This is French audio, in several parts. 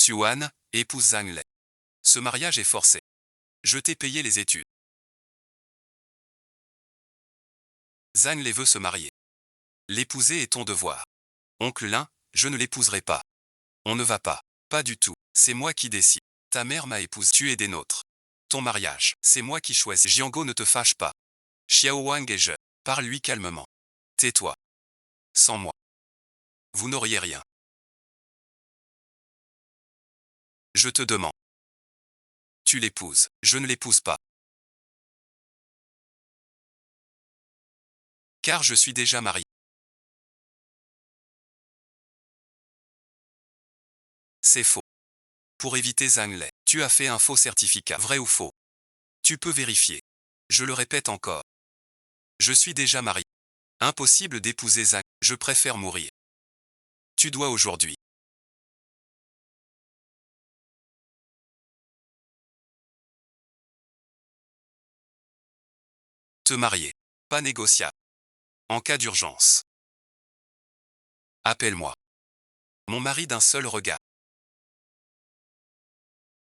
Xuan, épouse Zhang Lei. Ce mariage est forcé. Je t'ai payé les études. Zhang Lei veut se marier. L'épouser est ton devoir. Oncle Lin, je ne l'épouserai pas. On ne va pas. Pas du tout. C'est moi qui décide. Ta mère m'a épousé. Tu es des nôtres. Ton mariage, c'est moi qui choisis. Jiango, ne te fâche pas. Xiao Wang est jeune. Parle-lui calmement. Tais-toi. Sans moi, vous n'auriez rien. Je te demande. Tu l'épouses. Je ne l'épouse pas. Car je suis déjà marié. C'est faux. Pour éviter Zhang Lei, tu as fait un faux certificat. Vrai ou faux? Tu peux vérifier. Je le répète encore. Je suis déjà marié. Impossible d'épouser Zhang. Je préfère mourir. Tu dois aujourd'hui te marier. Pas négociable. En cas d'urgence. Appelle-moi. Mon mari d'un seul regard.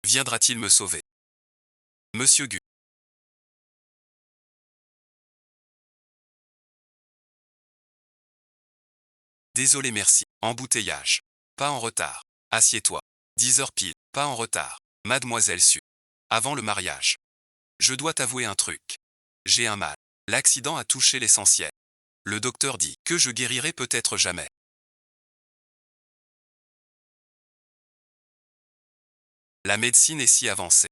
Viendra-t-il me sauver? Monsieur Gu. Désolé, merci. Embouteillage. Pas en retard. Assieds-toi. 10 heures pile. Pas en retard. Mademoiselle Su. Avant le mariage. Je dois t'avouer un truc. J'ai un mal. L'accident a touché l'essentiel. Le docteur dit que je guérirai peut-être jamais. La médecine est si avancée.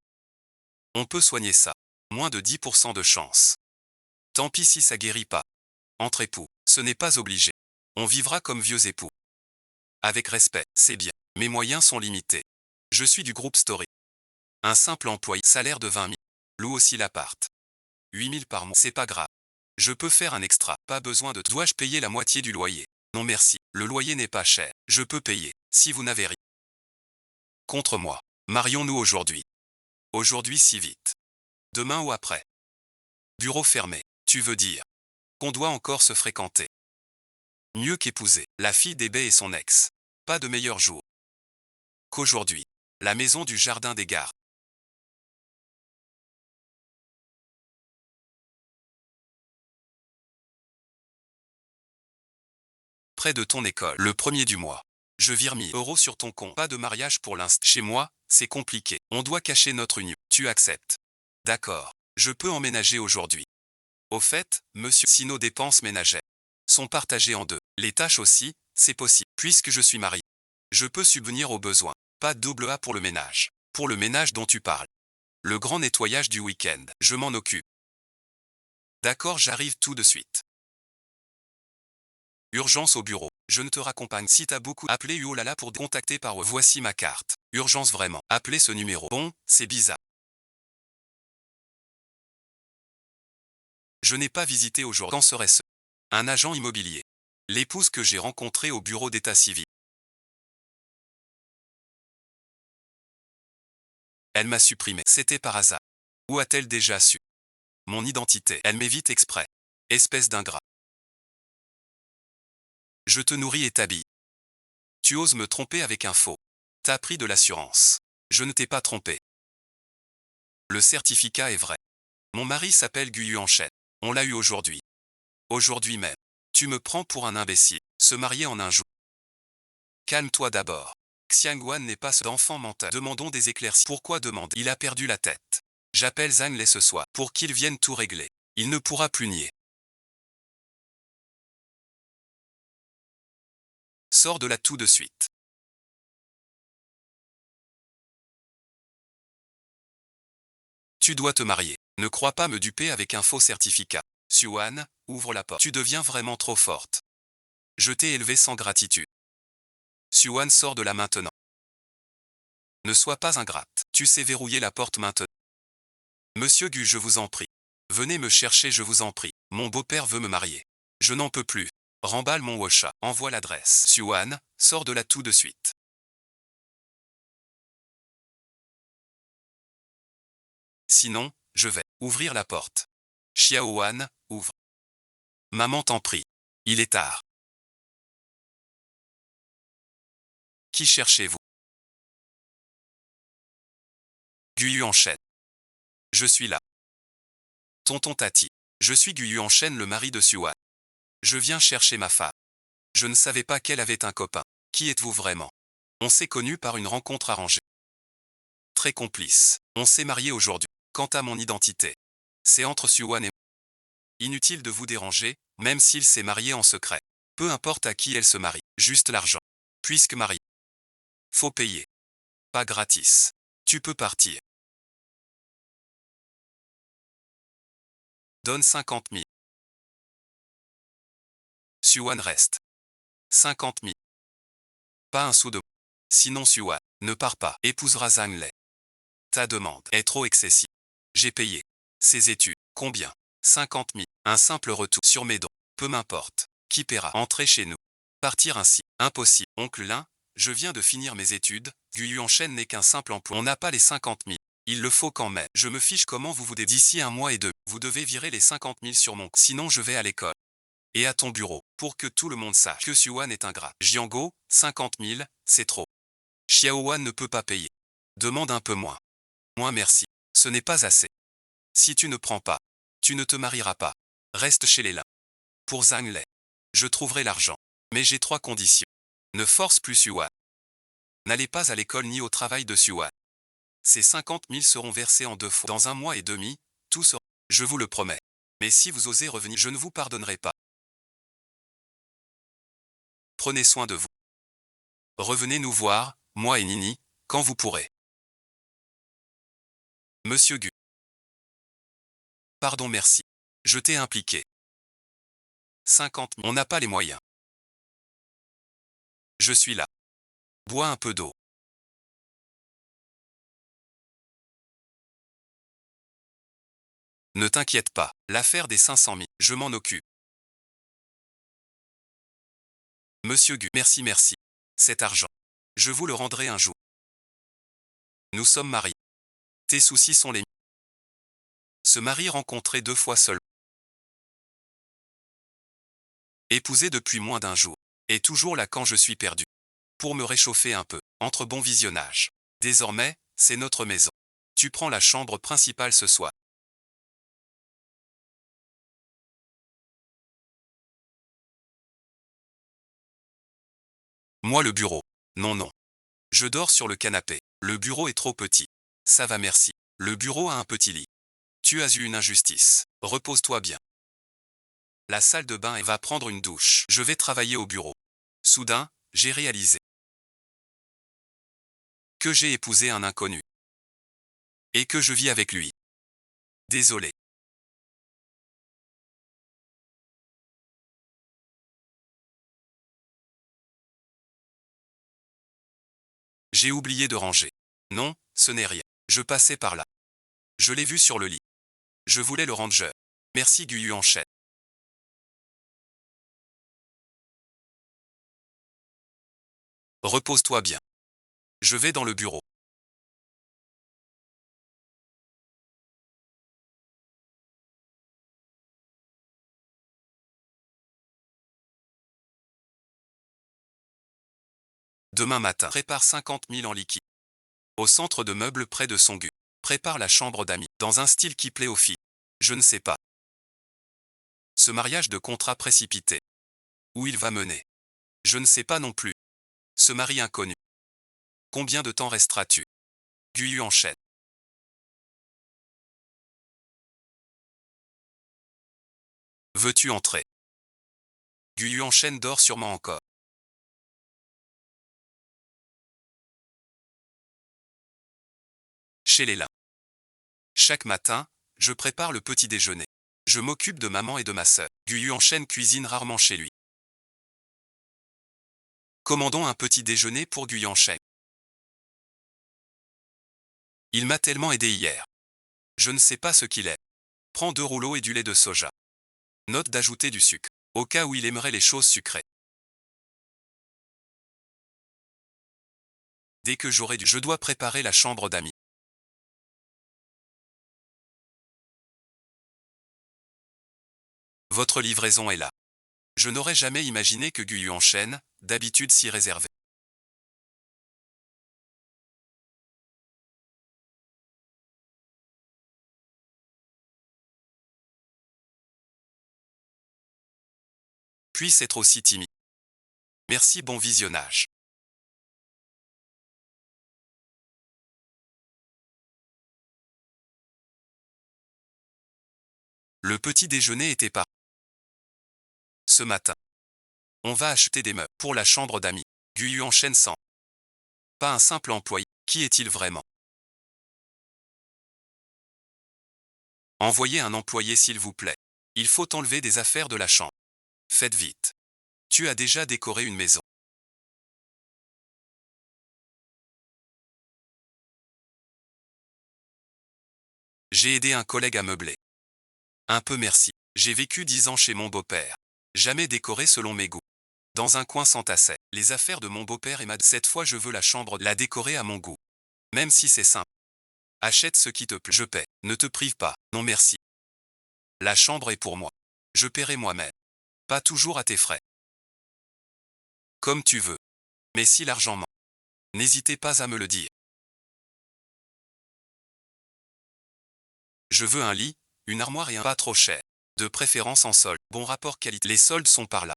On peut soigner ça. Moins de 10% de chance. Tant pis si ça guérit pas. Entre époux, ce n'est pas obligé. On vivra comme vieux époux. Avec respect, c'est bien. Mes moyens sont limités. Je suis du groupe Story. Un simple employé, salaire de 20 000. Loue aussi l'appart. 8 000 par mois, c'est pas grave. Je peux faire un extra, pas besoin de... Dois-je payer la moitié du loyer? Non merci, le loyer n'est pas cher. Je peux payer, si vous n'avez rien contre moi. Marions-nous aujourd'hui. Aujourd'hui si vite. Demain ou après. Bureau fermé. Tu veux dire qu'on doit encore se fréquenter. Mieux qu'épouser la fille d'Ebay et son ex. Pas de meilleur jour qu'aujourd'hui. La maison du jardin des gares. Près de ton école. Le premier du mois. Je vire 1 000 euros sur ton compte. Pas de mariage pour l'instant. Chez moi, c'est compliqué. On doit cacher notre union. Tu acceptes? D'accord. Je peux emménager aujourd'hui. Au fait, monsieur, si nos dépenses ménagères sont partagées en deux, les tâches aussi, c'est possible. Puisque je suis marié, je peux subvenir aux besoins. Pas de double A pour le ménage. Pour le ménage dont tu parles. Le grand nettoyage du week-end. Je m'en occupe. D'accord, j'arrive tout de suite. Urgence au bureau. Je ne te raccompagne. Si t'as beaucoup appelé Uolala pour contacter par eux. Voici ma carte. Urgence vraiment. Appelez ce numéro. Bon, c'est bizarre. Je n'ai pas visité aujourd'hui. Quand serait-ce? Un agent immobilier. L'épouse que j'ai rencontrée au bureau d'état civil. Elle m'a supprimé. C'était par hasard. Où a-t-elle déjà su mon identité? Elle m'évite exprès. Espèce d'ingrat. Je te nourris et t'habille. Tu oses me tromper avec un faux. T'as pris de l'assurance. Je ne t'ai pas trompé. Le certificat est vrai. Mon mari s'appelle Gu Yuanchen. On l'a eu aujourd'hui. Aujourd'hui même. Tu me prends pour un imbécile. Se marier en un jour. Calme-toi d'abord. Xiangwan n'est pas ce d'enfant mental. Demandons des éclaircies. Pourquoi demander? Il a perdu la tête. J'appelle Zhang Lei ce soir pour qu'il vienne tout régler. Il ne pourra plus nier. Sors de là tout de suite. Tu dois te marier. Ne crois pas me duper avec un faux certificat. Xuan, ouvre la porte. Tu deviens vraiment trop forte. Je t'ai élevé sans gratitude. Xuan, sors de là maintenant. Ne sois pas ingrate. Tu sais verrouiller la porte maintenant. Monsieur Gu, je vous en prie. Venez me chercher, je vous en prie. Mon beau-père veut me marier. Je n'en peux plus. Remballe mon Wosha. Envoie l'adresse. Xuan, sors de là tout de suite. Sinon, je vais ouvrir la porte. Xiaoan, ouvre. Maman t'en prie. Il est tard. Qui cherchez-vous? Guyu enchaîne. Je suis là. Tonton Tati. Je suis Guyu enchaîne, le mari de Suan. Je viens chercher ma femme. Je ne savais pas qu'elle avait un copain. Qui êtes-vous vraiment? On s'est connus par une rencontre arrangée. Très complice. On s'est mariés aujourd'hui. Quant à mon identité, c'est entre Suan et moi. Inutile de vous déranger, même s'il s'est marié en secret. Peu importe à qui elle se marie, juste l'argent. Puisque marié, faut payer. Pas gratis. Tu peux partir. Donne 50 000. Suan reste. 50 000. Pas un sou de. Sinon Suan ne part pas. Épousera Zhang Lei. Ta demande est trop excessive. J'ai payé. Ses études. Combien? 50 000. Un simple retour sur mes dons. Peu m'importe. Qui paiera? Entrer chez nous. Partir ainsi. Impossible. Oncle Lin, je viens de finir mes études. Guyu enchaîne n'est qu'un simple emploi. On n'a pas les 50 000. Il le faut quand même. Je me fiche comment vous vous d'ici un mois et deux. Vous devez virer les 50 000 sur mon. Sinon je vais à l'école. Et à ton bureau. Pour que tout le monde sache que Suan est ingrat. Jiango, 50 000, c'est trop. Xiaowan ne peut pas payer. Demande un peu moins. Moins merci. Ce n'est pas assez. Si tu ne prends pas, tu ne te marieras pas. Reste chez les Lin. Pour Zhang Lei, je trouverai l'argent. Mais j'ai 3 conditions. Ne force plus Suan. N'allez pas à l'école ni au travail de Suan. Ces 50 000 seront versés en 2 fois. Dans un mois et demi, tout sera. Je vous le promets. Mais si vous osez revenir, je ne vous pardonnerai pas. Prenez soin de vous. Revenez nous voir, moi et Nini, quand vous pourrez. Monsieur Gu. Pardon, merci. Je t'ai impliqué. 50 000. On n'a pas les moyens. Je suis là. Bois un peu d'eau. Ne t'inquiète pas, l'affaire des 500 000, je m'en occupe. Monsieur Gu, merci. Cet argent, je vous le rendrai un jour. Nous sommes mariés. Tes soucis sont les miens. Se marier rencontré 2 fois seul. Épousé depuis moins d'1 jour. Et toujours là quand je suis perdu. Pour me réchauffer un peu, entre bon visionnage. Désormais, c'est notre maison. Tu prends la chambre principale ce soir. Moi le bureau. Non. Je dors sur le canapé. Le bureau est trop petit. Ça va merci. Le bureau a un petit lit. Tu as eu une injustice. Repose-toi bien. La salle de bain et va prendre une douche. Je vais travailler au bureau. Soudain, j'ai réalisé que j'ai épousé un inconnu. Et que je vis avec lui. Désolé. J'ai oublié de ranger. Non, ce n'est rien. Je passais par là. Je l'ai vu sur le lit. Je voulais le ranger. Merci Guyu enchaîne. Repose-toi bien. Je vais dans le bureau. Demain matin, prépare 50 000 en liquide. Au centre de meubles près de son gu. Prépare la chambre d'amis, dans un style qui plaît aux filles. Je ne sais pas. Ce mariage de contrat précipité. Où il va mener? Je ne sais pas non plus. Ce mari inconnu. Combien de temps resteras-tu? Guyu enchaîne. Veux-tu entrer? Guyu enchaîne dort sûrement encore. Chez les Lin. Chaque matin, je prépare le petit déjeuner. Je m'occupe de maman et de ma sœur. Guyu enchaîne cuisine rarement chez lui. Commandons un petit déjeuner pour Guyu enchaîne. Il m'a tellement aidé hier. Je ne sais pas ce qu'il est. Prends 2 rouleaux et du lait de soja. Note d'ajouter du sucre, au cas où il aimerait les choses sucrées. Dès que j'aurai je dois préparer la chambre d'amis. Votre livraison est là. Je n'aurais jamais imaginé que Guyu enchaîne, d'habitude si réservé. puisse être aussi timide. Merci, bon visionnage. Le petit déjeuner était parti. Ce matin, on va acheter des meubles pour la chambre d'amis. Guyu enchaîne sans. Pas un simple employé. Qui est-il vraiment? Envoyez un employé s'il vous plaît. Il faut enlever des affaires de la chambre. Faites vite. Tu as déjà décoré une maison. J'ai aidé un collègue à meubler. Un peu merci. J'ai vécu 10 ans chez mon beau-père. Jamais décoré selon mes goûts. Dans un coin s'entassaient les affaires de mon beau-père et cette fois je veux la chambre la décorer à mon goût. Même si c'est simple. Achète ce qui te plaît. Je paie. Ne te prive pas. Non merci. La chambre est pour moi. Je paierai moi-même. Pas toujours à tes frais. Comme tu veux. Mais si l'argent manque, n'hésitez pas à me le dire. Je veux un lit, une armoire et un pas trop cher. De préférence en solde. Bon rapport qualité. Les soldes sont par là.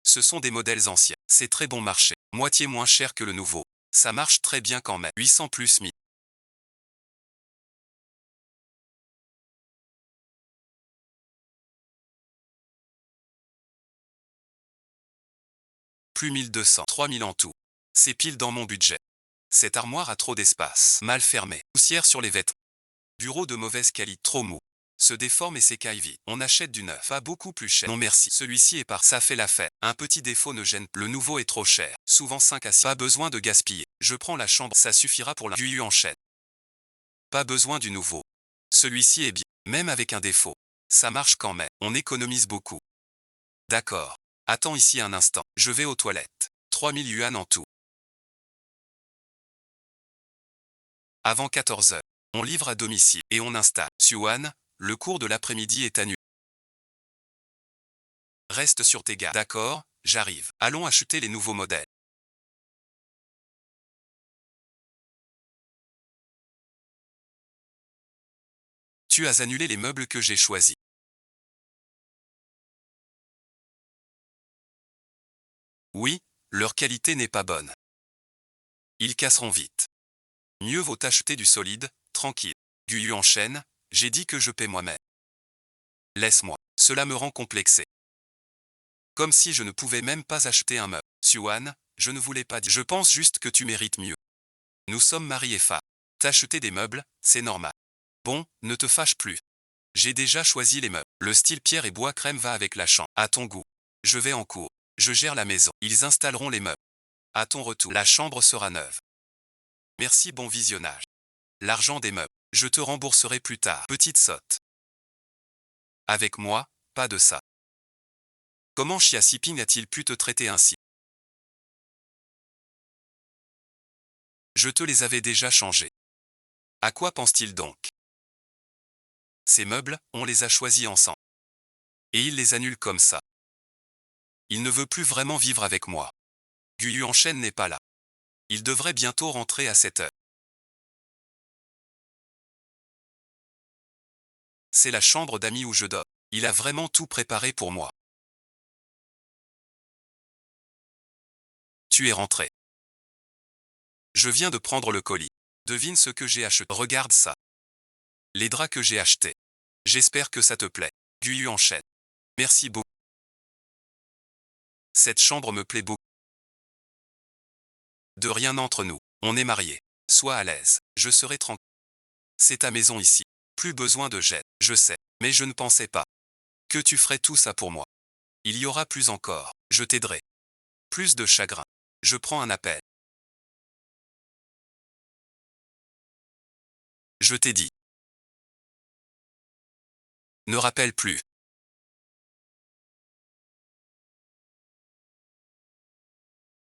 Ce sont des modèles anciens. C'est très bon marché. Moitié moins cher que le nouveau. Ça marche très bien quand même. 800 plus 1000. Plus 1200. 3000 en tout. C'est pile dans mon budget. Cette armoire a trop d'espace. Mal fermée. Poussière sur les vêtements. Bureau de mauvaise qualité. Trop mou. Se déforme et s'écaille vite. On achète du neuf. Pas beaucoup plus cher. Non merci. Celui-ci est par. Ça fait l'affaire. Un petit défaut ne gêne pas. Le nouveau est trop cher. Souvent 5 à 6. Pas besoin de gaspiller. Je prends la chambre. Ça suffira pour la. Guyu enchaîne. Pas besoin du nouveau. Celui-ci est bien. Même avec un défaut. Ça marche quand même. On économise beaucoup. D'accord. Attends ici un instant. Je vais aux toilettes. 3000 yuan en tout. Avant 14 heures. On livre à domicile et on installe. Suan, le cours de l'après-midi est annulé. Reste sur tes gardes. D'accord, j'arrive. Allons acheter les nouveaux modèles. Tu as annulé les meubles que j'ai choisis. Oui, leur qualité n'est pas bonne. Ils casseront vite. Mieux vaut acheter du solide, tranquille. Guyu enchaîne, j'ai dit que je paie moi-même. Laisse-moi, cela me rend complexé. Comme si je ne pouvais même pas acheter un meuble. Suan, je ne voulais pas dire. Je pense juste que tu mérites mieux. Nous sommes mari et femme. T'acheter des meubles, c'est normal. Bon, ne te fâche plus. J'ai déjà choisi les meubles. Le style pierre et bois crème va avec la chambre. À ton goût. Je vais en cours. Je gère la maison. Ils installeront les meubles. À ton retour, la chambre sera neuve. Merci, bon visionnage. L'argent des meubles. Je te rembourserai plus tard. Petite sotte. Avec moi, pas de ça. Comment Xia Xiping a-t-il pu te traiter ainsi? Je te les avais déjà changés. À quoi pense-t-il donc? Ces meubles, on les a choisis ensemble. Et il les annule comme ça. Il ne veut plus vraiment vivre avec moi. Guyu enchaîne n'est pas là. Il devrait bientôt rentrer à 7 heures. C'est la chambre d'amis où je dors. Il a vraiment tout préparé pour moi. Tu es rentré. Je viens de prendre le colis. Devine ce que j'ai acheté. Regarde ça. Les draps que j'ai achetés. J'espère que ça te plaît. Guyu enchaîne. Merci beaucoup. Cette chambre me plaît beaucoup. De rien entre nous. On est mariés. Sois à l'aise. Je serai tranquille. C'est ta maison ici. Plus besoin de gêne. Je sais. Mais je ne pensais pas que tu ferais tout ça pour moi. Il y aura plus encore. Je t'aiderai. Plus de chagrin. Je prends un appel. Je t'ai dit. Ne rappelle plus.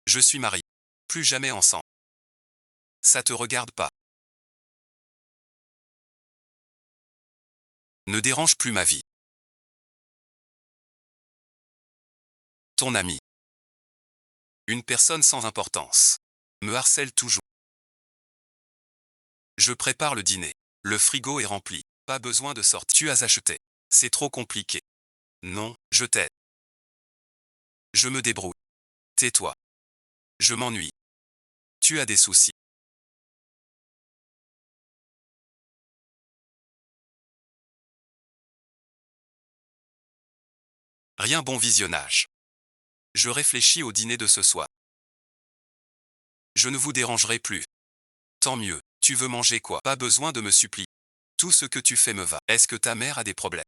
Je suis marié. Plus jamais ensemble. Ça te regarde pas. Ne dérange plus ma vie. Ton ami. Une personne sans importance. Me harcèle toujours. Je prépare le dîner. Le frigo est rempli. Pas besoin de sortir. Tu as acheté. C'est trop compliqué. Non, je t'aide. Je me débrouille. Tais-toi. Je m'ennuie. Tu as des soucis. Rien, bon visionnage. Je réfléchis au dîner de ce soir. Je ne vous dérangerai plus. Tant mieux. Tu veux manger quoi? Pas besoin de me supplier. Tout ce que tu fais me va. Est-ce que ta mère a des problèmes?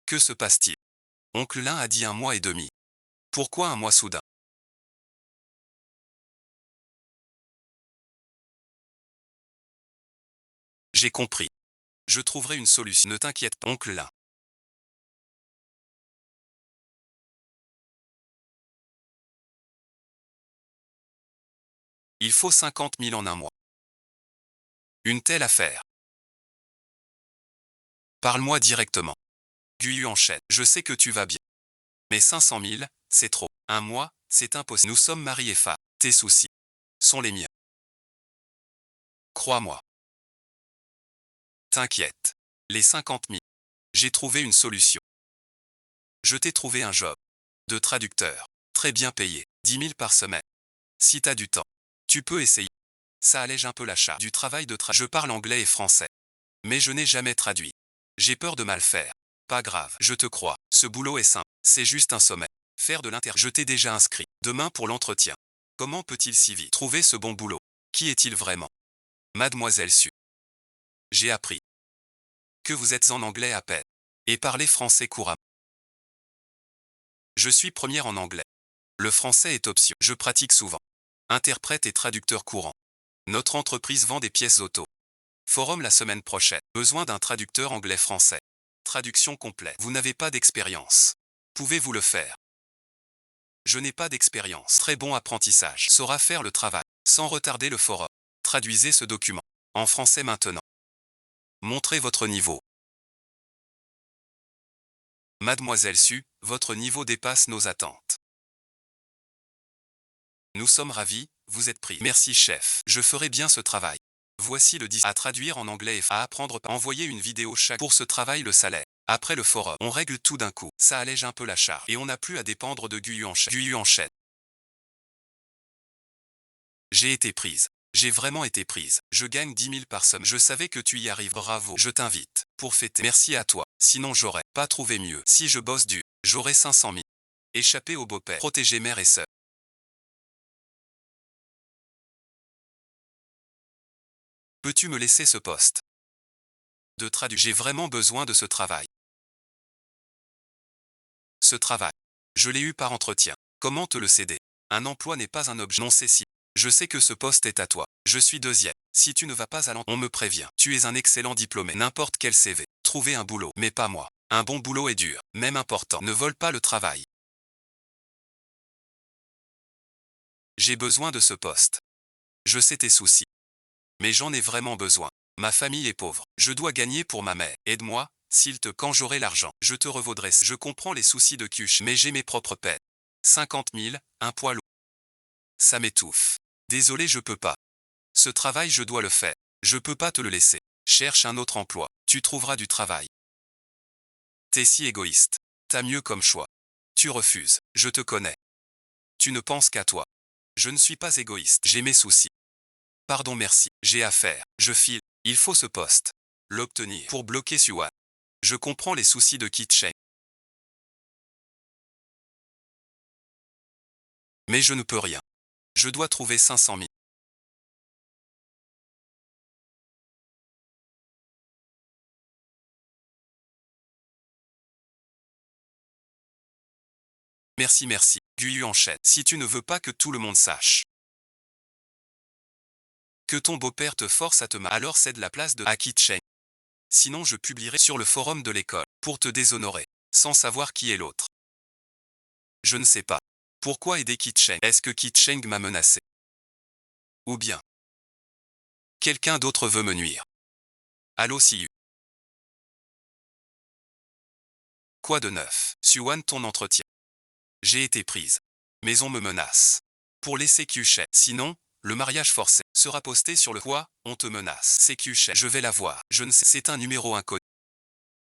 Que se passe-t-il? Oncle Lin a dit 1 mois et demi. Pourquoi un mois soudain? J'ai compris. Je trouverai une solution. Ne t'inquiète pas, oncle Lin. Il faut 50 000 en un mois. Une telle affaire. Parle-moi directement. Guyu enchaîne. Je sais que tu vas bien. Mais 500 000, c'est trop. Un mois, c'est impossible. Nous sommes mari et femme. Tes soucis sont les miens. Crois-moi. T'inquiète. Les 50 000. J'ai trouvé une solution. Je t'ai trouvé un job. De traducteur. Très bien payé. 10 000 par semaine. Si t'as du temps, tu peux essayer. Ça allège un peu la charge du travail de Je parle anglais et français. Mais je n'ai jamais traduit. J'ai peur de mal faire. Pas grave, je te crois. Ce boulot est simple. C'est juste un sommet. Faire de l'inter. Je t'ai déjà inscrit. Demain pour l'entretien. Comment peut-il si vite trouver ce bon boulot? Qui est-il vraiment? Mademoiselle Su. J'ai appris que vous êtes en anglais à peine. Et parlez français couramment. Je suis première en anglais. Le français est option. Je pratique souvent. Interprète et traducteur courant. Notre entreprise vend des pièces auto. Forum la semaine prochaine. Besoin d'un traducteur anglais-français. Traduction complète. Vous n'avez pas d'expérience. Pouvez-vous le faire? Je n'ai pas d'expérience. Très bon apprentissage. Saura faire le travail. Sans retarder le forum. Traduisez ce document. En français maintenant. Montrez votre niveau. Mademoiselle Su, votre niveau dépasse nos attentes. Nous sommes ravis, vous êtes pris. Merci chef. Je ferai bien ce travail. Voici le 10 à traduire en anglais et à apprendre. Envoyer une vidéo chaque pour ce travail. Le salaire. Après le forum, on règle tout d'un coup. Ça allège un peu la charge. Et on n'a plus à dépendre de Guyu enchaîne. Guyu enchaîne. J'ai été prise. J'ai vraiment été prise. Je gagne 10 000 par semaine. Je savais que tu y arrives. Bravo. Je t'invite. Pour fêter. Merci à toi. Sinon j'aurais pas trouvé mieux. Si je bosse dur, j'aurais 500 000. Échapper au beau-père. Protéger mère et sœur. Peux-tu me laisser ce poste de traduire? J'ai vraiment besoin de ce travail. Ce travail. Je l'ai eu par entretien. Comment te le céder? Un emploi n'est pas un objet. Non, Cécile. Je sais que ce poste est à toi. Je suis deuxième. Si tu ne vas pas à l'entretien, on me prévient. Tu es un excellent diplômé. N'importe quel CV. Trouver un boulot. Mais pas moi. Un bon boulot est dur. Même important. Ne vole pas le travail. J'ai besoin de ce poste. Je sais tes soucis. Mais j'en ai vraiment besoin. Ma famille est pauvre. Je dois gagner pour ma mère. Aide-moi, s'il te quand j'aurai l'argent. Je te revaudrai. Je comprends les soucis de Cuche, mais j'ai mes propres peines. 50 000, un poids lourd. Ça m'étouffe. Désolé, je peux pas. Ce travail, je dois le faire. Je peux pas te le laisser. Cherche un autre emploi. Tu trouveras du travail. T'es si égoïste. T'as mieux comme choix. Tu refuses. Je te connais. Tu ne penses qu'à toi. Je ne suis pas égoïste. J'ai mes soucis. Pardon, merci. J'ai affaire. Je file. Il faut ce poste. L'obtenir pour bloquer Suan. Je comprends les soucis de Kit Cheng. Mais je ne peux rien. Je dois trouver 500 000. Merci, merci. Guyu enchaîne. Si tu ne veux pas que tout le monde sache que ton beau-père te force à te marier, alors cède la place de à Kit Cheng. Sinon je publierai sur le forum de l'école pour te déshonorer, sans savoir qui est l'autre. Je ne sais pas. Pourquoi aider Kit Cheng? Est-ce que Kit Cheng m'a menacé? Ou bien quelqu'un d'autre veut me nuire? Allô Siyu. Quoi de neuf? Suan, ton entretien. J'ai été prise. mais on me menace. Pour les CQChet. Sinon, le mariage forcé sera posté sur le quoi, on te menace. CQChet, je vais la voir. Je ne sais, c'est un numéro inconnu.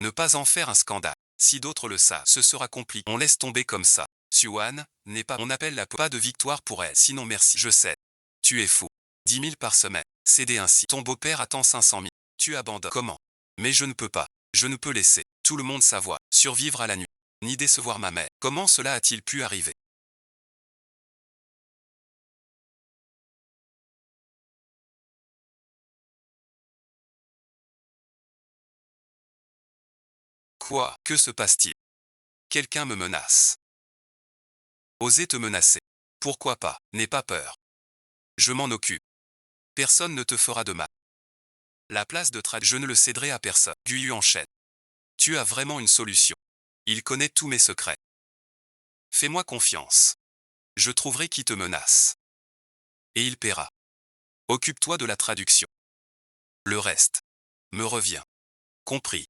Ne pas en faire un scandale. Si d'autres le savent, ce sera compliqué. On laisse tomber comme ça. Suan n'est pas. On appelle la pas de victoire pour elle. Sinon merci. Je sais. Tu es fou. 10 000 par semaine. Céder ainsi. Ton beau-père attend 500 000. Tu abandonnes. Comment? Mais je ne peux pas. Je ne peux laisser tout le monde savoir. Survivre à la nuit. Ni décevoir ma mère. Comment cela a-t-il pu arriver? Quoi? Que se passe-t-il? Quelqu'un me menace. Oser te menacer. Pourquoi pas? N'aie pas peur. Je m'en occupe. Personne ne te fera de mal. La place de trad, je ne le céderai à personne. Guyu enchaîne. Tu as vraiment une solution. Il connaît tous mes secrets. Fais-moi confiance. Je trouverai qui te menace. Et il paiera. Occupe-toi de la traduction. Le reste me revient. Compris.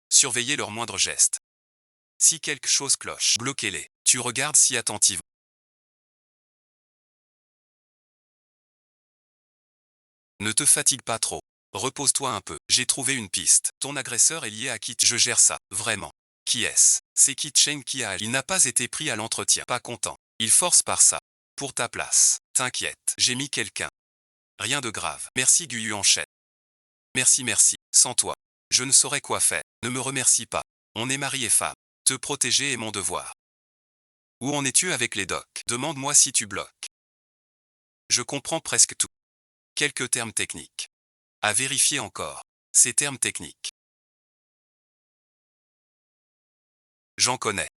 Surveillez leurs moindres gestes. Si quelque chose cloche, bloquez-les. Tu regardes si attentivement. Ne te fatigue pas trop. Repose-toi un peu. J'ai trouvé une piste. Ton agresseur est lié à Kit. Je gère ça. Vraiment. Qui est-ce? C'est Kit Chen qui a... Il n'a pas été pris à l'entretien. Pas content. Il force par ça. Pour ta place. T'inquiète. J'ai mis quelqu'un. Rien de grave. Merci Guyu enchaîne. Merci. Sans toi, je ne saurais quoi faire. Ne me remercie pas. On est mari et femme. Te protéger est mon devoir. Où en es-tu avec les docs? Demande-moi si tu bloques. Je comprends presque tout. Quelques termes techniques. À vérifier encore. Ces termes techniques. J'en connais.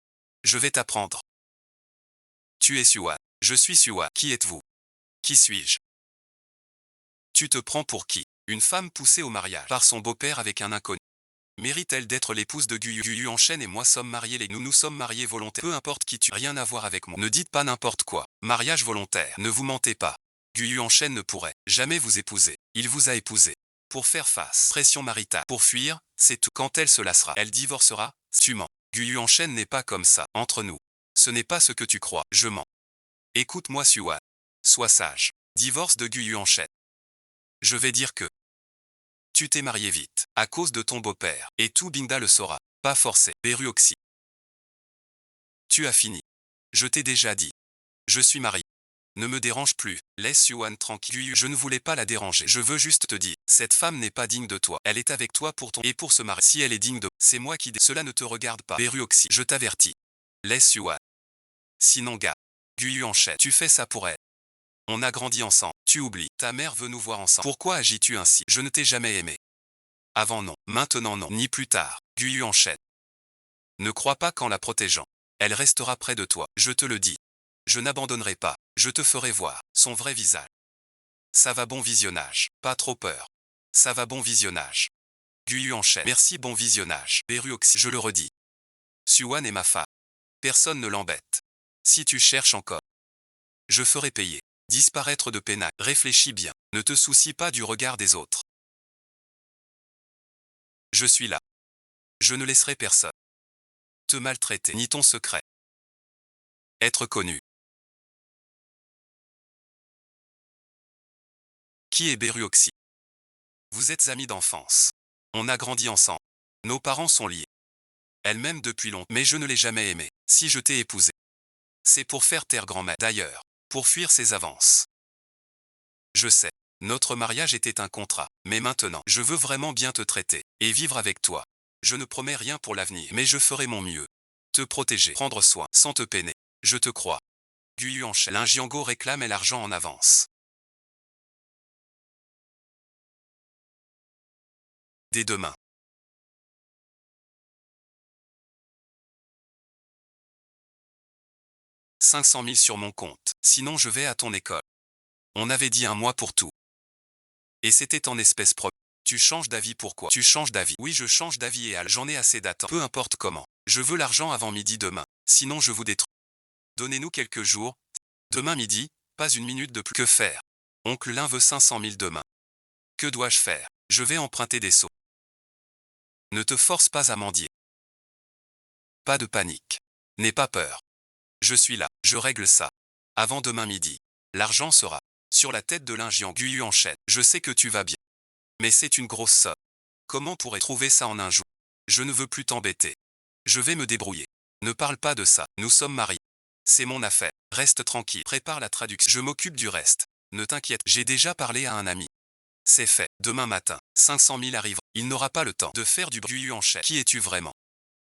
Je vais t'apprendre. Tu es Suan. Je suis Suan. Qui êtes-vous? Qui suis-je? Tu te prends pour qui? Une femme poussée au mariage par son beau-père avec un inconnu. Mérite-t-elle d'être l'épouse de Guyu? Guyu enchaîne et moi sommes mariés nous sommes mariés volontaires. Peu importe qui tu, rien à voir avec moi. Ne dites pas n'importe quoi. Mariage volontaire. Ne vous mentez pas. Guyu enchaîne ne pourrait jamais vous épouser. Il vous a épousé. Pour faire face. Pression maritale. Pour fuir, c'est tout. Quand elle se lassera, elle divorcera. Tu mens. Guyu enchaîne n'est pas comme ça. Entre nous. Ce n'est pas ce que tu crois. Je mens. Écoute-moi Suan. Sois sage. Divorce de Guyu enchaîne. Je vais dire que tu t'es marié vite, à cause de ton beau-père, et tout Binda le saura. Pas forcé. Beruoxy. Tu as fini. Je t'ai déjà dit. Je suis marié. Ne me dérange plus. Laisse Yuan tranquille. Je ne voulais pas la déranger. Je veux juste te dire, cette femme n'est pas digne de toi. Elle est avec toi pour ton et pour se marier. Si elle est digne de, c'est moi qui. Cela ne te regarde pas. Beruoxy. Je t'avertis. Laisse Yuan. Sinon gars. Guyu enchaîne. Tu fais ça pour elle. On a grandi ensemble. Tu oublies. Ta mère veut nous voir ensemble. Pourquoi agis-tu ainsi? Je ne t'ai jamais aimé. Avant non. Maintenant non. Ni plus tard. Guyu enchaîne. Ne crois pas qu'en la protégeant, elle restera près de toi. Je te le dis. Je n'abandonnerai pas. Je te ferai voir son vrai visage. Ça va bon visionnage. Pas trop peur. Ça va bon visionnage. Guyu enchaîne. Merci bon visionnage. Beruoxy. Je le redis. Suan est ma femme. Personne ne l'embête. Si tu cherches encore, je ferai payer. Disparaître de pénal. Réfléchis bien. Ne te soucie pas du regard des autres. Je suis là. Je ne laisserai personne te maltraiter, ni ton secret. Être connu. Qui est Beruoxy? Vous êtes amis d'enfance. On a grandi ensemble. Nos parents sont liés. Elle m'aime depuis longtemps, mais je ne l'ai jamais aimée. Si je t'ai épousé, c'est pour faire taire grand-mère. D'ailleurs, pour fuir ses avances. Je sais. Notre mariage était un contrat, mais maintenant, je veux vraiment bien te traiter, et vivre avec toi. Je ne promets rien pour l'avenir, mais je ferai mon mieux. Te protéger, prendre soin, sans te peiner. Je te crois. Guyu enchaîne. L'Injiango réclame l'argent en avance. Dès demain. 500 000 sur mon compte, sinon je vais à ton école. On avait dit un mois pour tout. Et c'était en espèces propres. Tu changes d'avis pourquoi? Tu changes d'avis. Oui, je change d'avis et j'en ai assez d'attendre. Peu importe comment. Je veux l'argent avant midi demain. Sinon je vous détruis. Donnez-nous quelques jours. Demain midi, pas une minute de plus. Que faire? Oncle Lin veut 500 000 demain. Que dois-je faire? Je vais emprunter des sous. Ne te force pas à mendier. Pas de panique. N'aie pas peur. Je suis là, je règle ça. Avant demain midi. L'argent sera sur la tête de l'Injian. Guyu enchaîne. Je sais que tu vas bien. Mais c'est une grosse somme. Comment pourrais trouver ça en un jour? Je ne veux plus t'embêter. Je vais me débrouiller. Ne parle pas de ça, nous sommes mariés. C'est mon affaire. Reste tranquille. Prépare la traduction. Je m'occupe du reste. Ne t'inquiète, j'ai déjà parlé à un ami. C'est fait. Demain matin, 500 000 arriveront. Il n'aura pas le temps de faire du Guyu enchaîne. Qui es-tu vraiment?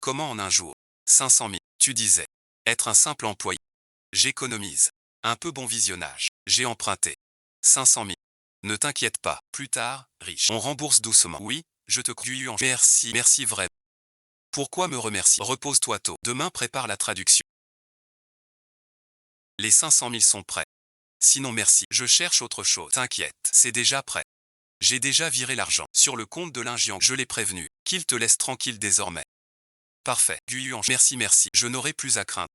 Comment en un jour? 500 000. Tu disais être un simple employé. J'économise. Un peu bon visionnage. J'ai emprunté 500 000. Ne t'inquiète pas. Plus tard, riche. On rembourse doucement. Oui, je te crois. Merci, merci vraiment. Pourquoi me remercier? Repose-toi tôt. Demain prépare la traduction. Les 500 000 sont prêts. Sinon merci. Je cherche autre chose. T'inquiète, c'est déjà prêt. J'ai déjà viré l'argent sur le compte de l'Injian. Je l'ai prévenu qu'il te laisse tranquille désormais. Parfait. Guyuan. Merci, merci. Je n'aurai plus à craindre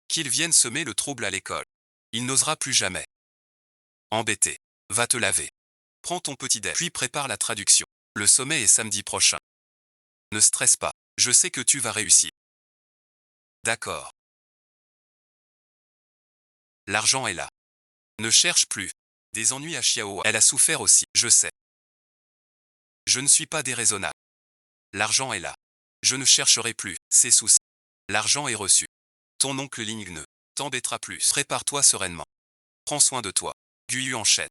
qu'il vienne semer le trouble à l'école. Il n'osera plus jamais. Embêté. Va te laver. Prends ton petit-déj, puis prépare la traduction. Le sommet est samedi prochain. Ne stresse pas. Je sais que tu vas réussir. D'accord. L'argent est là. Ne cherche plus. Des ennuis à Xiao. Elle a souffert aussi, je sais. Je ne suis pas déraisonnable. L'argent est là. Je ne chercherai plus ses soucis. L'argent est reçu. Ton oncle Ling ne t'embêtera plus. Prépare-toi sereinement. Prends soin de toi. Guyu enchaîne.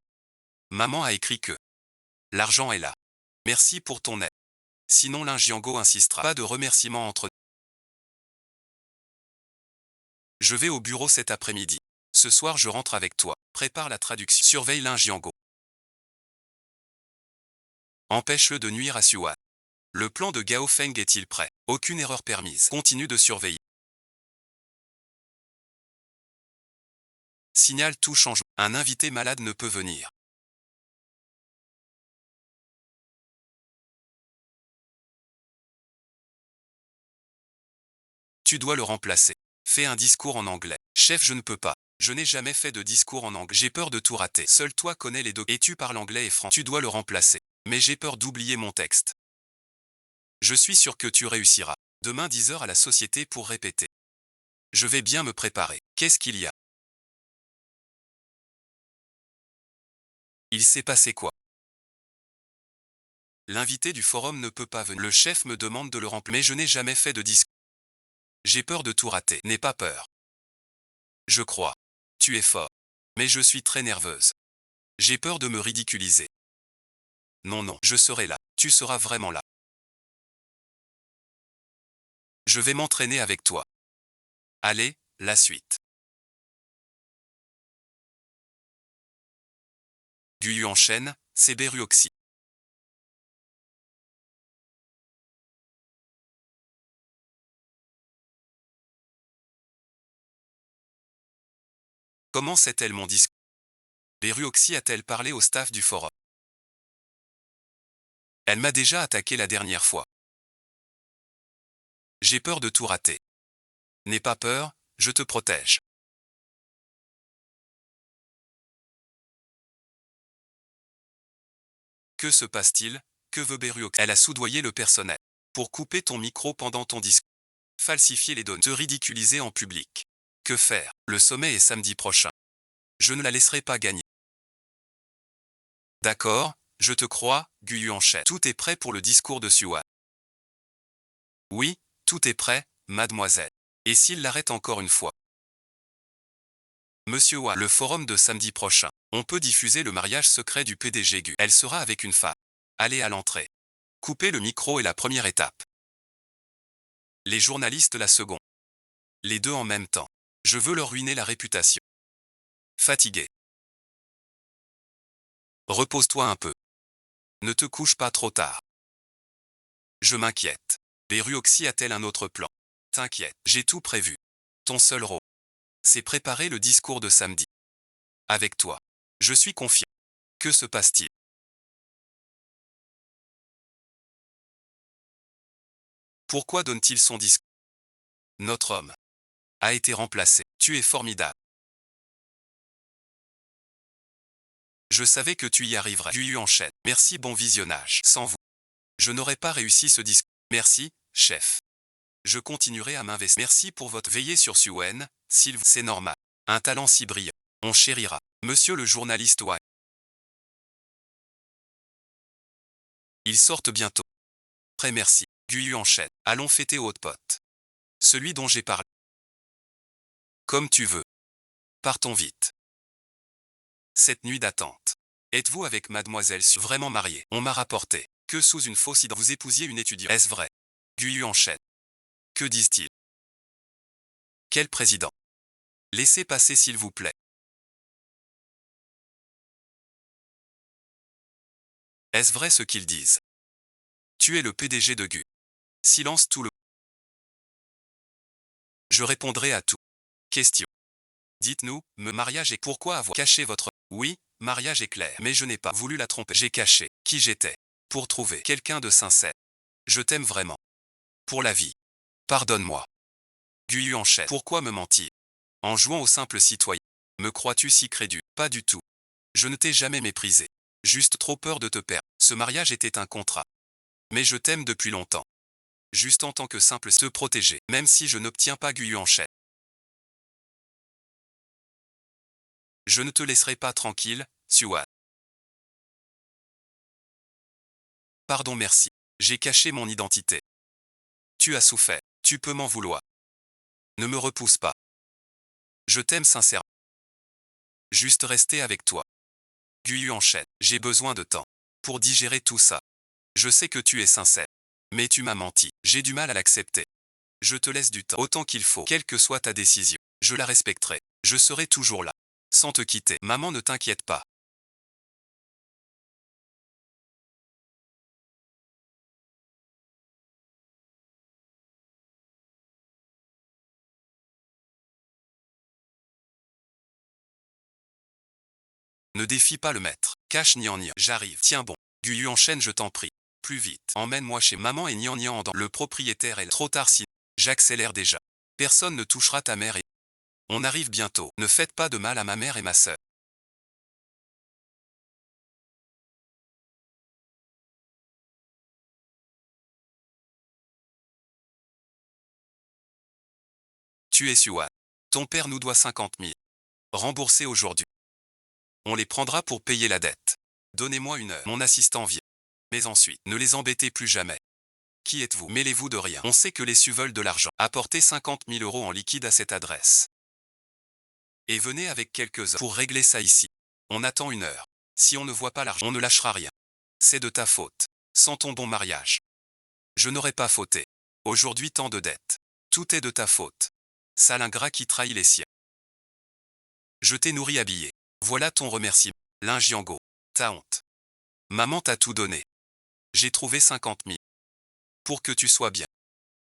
Maman a écrit que l'argent est là. Merci pour ton aide. Sinon l'Injiango insistera. Pas de remerciements entre nous. Je vais au bureau cet après-midi. Ce soir je rentre avec toi. Prépare la traduction. Surveille l'Injiango. Empêche-le de nuire à Suan. Le plan de Gao Feng est-il prêt? Aucune erreur permise. Continue de surveiller. Signale tout changement. Un invité malade ne peut venir. Tu dois le remplacer. Fais un discours en anglais. Chef, je ne peux pas. Je n'ai jamais fait de discours en anglais. J'ai peur de tout rater. Seul toi connais les deux. Et tu parles anglais et français. Tu dois le remplacer. Mais j'ai peur d'oublier mon texte. Je suis sûr que tu réussiras. Demain 10 heures à la société pour répéter. Je vais bien me préparer. Qu'est-ce qu'il y a? Il s'est passé quoi? L'invité du forum ne peut pas venir. Le chef me demande de le remplacer. Mais je n'ai jamais fait de discours. J'ai peur de tout rater. N'aie pas peur. Je crois. Tu es fort. Mais je suis très nerveuse. J'ai peur de me ridiculiser. Non, non, je serai là. Tu seras vraiment là. Je vais m'entraîner avec toi. Allez, la suite. Guyu enchaîne, c'est Beruoxy. Comment sait-elle mon discours? Beruoxy a-t-elle parlé au staff du forum? Elle m'a déjà attaqué la dernière fois. J'ai peur de tout rater. N'aie pas peur, je te protège. Que se passe-t-il? Que veut Beruoxy? Elle a soudoyé le personnel. Pour couper ton micro pendant ton discours. Falsifier les données. Te ridiculiser en public. Que faire? Le sommet est samedi prochain. Je ne la laisserai pas gagner. D'accord, je te crois, Guyu enchaîne. Tout est prêt pour le discours de Suan. Oui, tout est prêt, mademoiselle. Et s'il l'arrête encore une fois? Monsieur Wan, le forum de samedi prochain. On peut diffuser le mariage secret du PDG Gu. Elle sera avec une femme. Allez à l'entrée. Couper le micro est la première étape. Les journalistes la seconde. Les deux en même temps. Je veux leur ruiner la réputation. Fatigué. Repose-toi un peu. Ne te couche pas trop tard. Je m'inquiète. Beruoxy a-t-elle un autre plan? T'inquiète, j'ai tout prévu. Ton seul rôle, c'est préparer le discours de samedi. Avec toi. Je suis confiant. Que se passe-t-il? Pourquoi donne-t-il son discours? Notre homme a été remplacé. Tu es formidable. Je savais que tu y arriverais. Gu Yu enchaîne. Merci, bon visionnage. Sans vous, je n'aurais pas réussi ce discours. Merci, chef. Je continuerai à m'investir. Merci pour votre veillée sur Suen, s'il vous... C'est normal. Un talent si brillant. On chérira. Monsieur le journaliste Wang. Ils sortent bientôt. Très merci. Gu Yu enchaîne. Allons fêter au hot-pot. Celui dont j'ai parlé. Comme tu veux. Partons vite. Cette nuit d'attente. Êtes-vous avec mademoiselle Su vraiment mariée? On m'a rapporté que sous une fausse identité vous épousiez une étudiante. Est-ce vrai? Gu Yu enchaîne. Que disent-ils? Quel président? Laissez passer s'il vous plaît. Est-ce vrai ce qu'ils disent? Tu es le PDG de Gu. Silence tout le... Je répondrai à tout. Question. Dites-nous, me mariage et pourquoi avoir caché votre... Oui, mariage est clair. Mais je n'ai pas voulu la tromper. J'ai caché qui j'étais. Pour trouver quelqu'un de sincère. Je t'aime vraiment. Pour la vie. Pardonne-moi. Gu Yu enchaîne. Pourquoi me mentir? En jouant au simple citoyen. Me crois-tu si crédule? Pas du tout. Je ne t'ai jamais méprisé. Juste trop peur de te perdre. Ce mariage était un contrat. Mais je t'aime depuis longtemps. Juste en tant que simple te protéger. Même si je n'obtiens pas. Gu Yu enchaîne. Je ne te laisserai pas tranquille, Suan. Pardon, merci. J'ai caché mon identité. Tu as souffert. Tu peux m'en vouloir. Ne me repousse pas. Je t'aime sincèrement. Juste rester avec toi. Gu Yu enchaîne. J'ai besoin de temps pour digérer tout ça. Je sais que tu es sincère. Mais tu m'as menti. J'ai du mal à l'accepter. Je te laisse du temps. Autant qu'il faut. Quelle que soit ta décision. Je la respecterai. Je serai toujours là. Sans te quitter. Maman, ne t'inquiète pas. Ne défie pas le maître. Cache Nian Nian. J'arrive. Tiens bon. Gu Yu enchaîne, je t'en prie. Plus vite. Emmène-moi chez maman et Nian Nian dans le propriétaire est là. Trop tard si. J'accélère déjà. Personne ne touchera ta mère et... On arrive bientôt. Ne faites pas de mal à ma mère et ma sœur. Tu es Suan. Ton père nous doit 50 000. Remboursés aujourd'hui. On les prendra pour payer la dette. Donnez-moi une heure. Mon assistant vient. Mais ensuite, ne les embêtez plus jamais. Qui êtes-vous? Mêlez-vous de rien. On sait que les Su veulent de l'argent. Apportez 50 000 € en liquide à cette adresse. Et venez avec quelques heures pour régler ça ici. On attend une heure. Si on ne voit pas l'argent, on ne lâchera rien. C'est de ta faute. Sans ton bon mariage. Je n'aurais pas fauté. Aujourd'hui tant de dettes. Tout est de ta faute. Sale ingrat qui trahit les siens. Je t'ai nourri habillé. Voilà ton remerciement. Lin Jiango. Ta honte. Maman t'a tout donné. J'ai trouvé 50 000. Pour que tu sois bien.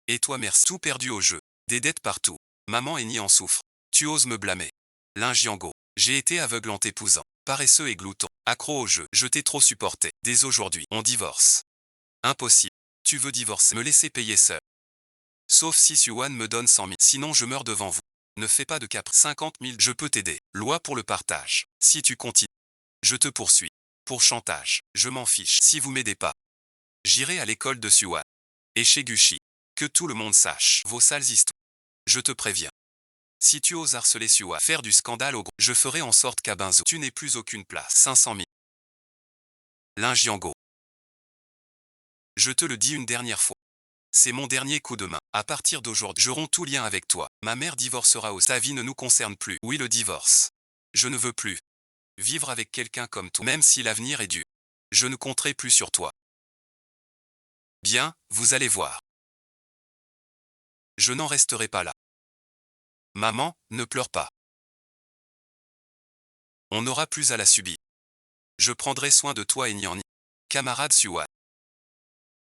Et toi merci. Tout perdu au jeu. Des dettes partout. Maman et Ni en souffre. Tu oses me blâmer. Lin Jiango. J'ai été aveugle en t'épousant. Paresseux et glouton. Accro au jeu. Je t'ai trop supporté. Dès aujourd'hui, on divorce. Impossible. Tu veux divorcer. Me laisser payer seul. Sauf si Suan me donne 100 000. Sinon je meurs devant vous. Ne fais pas de cap. 50 000. Je peux t'aider. Loi pour le partage. Si tu continues. Je te poursuis. Pour chantage. Je m'en fiche. Si vous m'aidez pas. J'irai à l'école de Suan. Et chez Gushi. Que tout le monde sache vos sales histoires. Je te préviens. Si tu oses harceler Suan, faire du scandale au groupe, je ferai en sorte qu'à Benzo, tu n'aies plus aucune place. 500 000. Lin Jiango. Je te le dis une dernière fois. C'est mon dernier coup de main. À partir d'aujourd'hui, je romps tout lien avec toi. Ma mère divorcera aussi. Ta vie ne nous concerne plus. Oui, le divorce. Je ne veux plus vivre avec quelqu'un comme toi. Même si l'avenir est dur. Je ne compterai plus sur toi. Bien, vous allez voir. Je n'en resterai pas là. Maman, ne pleure pas. On n'aura plus à la subir. Je prendrai soin de toi et Nian. Camarade Suan.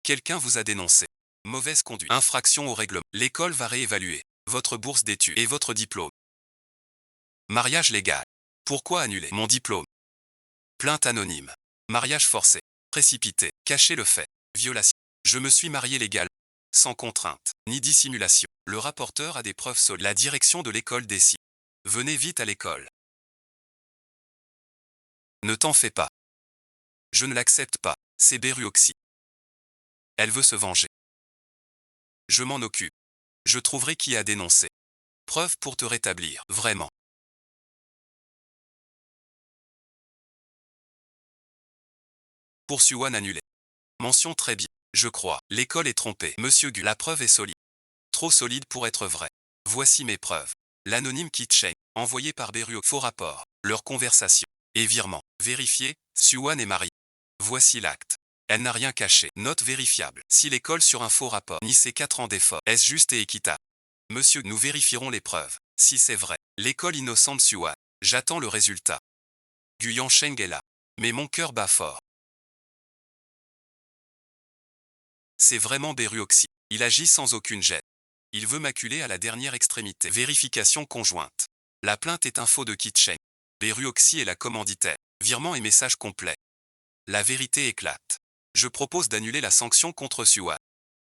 Quelqu'un vous a dénoncé. Mauvaise conduite. Infraction au règlement. L'école va réévaluer votre bourse d'études et votre diplôme. Mariage légal. Pourquoi annuler mon diplôme? Plainte anonyme. Mariage forcé. Précipité. Cacher le fait. Violation. Je me suis marié légalement. Sans contrainte, ni dissimulation. Le rapporteur a des preuves solides. La direction de l'école décide. Venez vite à l'école. Ne t'en fais pas. Je ne l'accepte pas, c'est Beruoxy. Elle veut se venger. Je m'en occupe. Je trouverai qui a dénoncé. Preuve pour te rétablir, vraiment. Pour Suwan annulé. Mention très bien. Je crois. L'école est trompée. Monsieur Gu. La preuve est solide. Trop solide pour être vrai. Voici mes preuves. L'anonyme Kit Cheng, envoyé par Beruo. Faux rapport. Leur conversation. Et virement. Vérifié. Suwan est marié. Voici l'acte. Elle n'a rien caché. Note vérifiable. Si l'école sur un faux rapport nie ses 4 ans d'effort, est-ce juste et équitable? Monsieur, nous vérifierons les preuves. Si c'est vrai. L'école innocente Suwan. J'attends le résultat. Gu Yansheng est là. Mais mon cœur bat fort. C'est vraiment Beruoxy. Il agit sans aucune gêne. Il veut m'acculer à la dernière extrémité. Vérification conjointe. La plainte est un faux de Kit Cheng. Beruoxy est la commanditaire. Virement et message complet. La vérité éclate. Je propose d'annuler la sanction contre Suwan.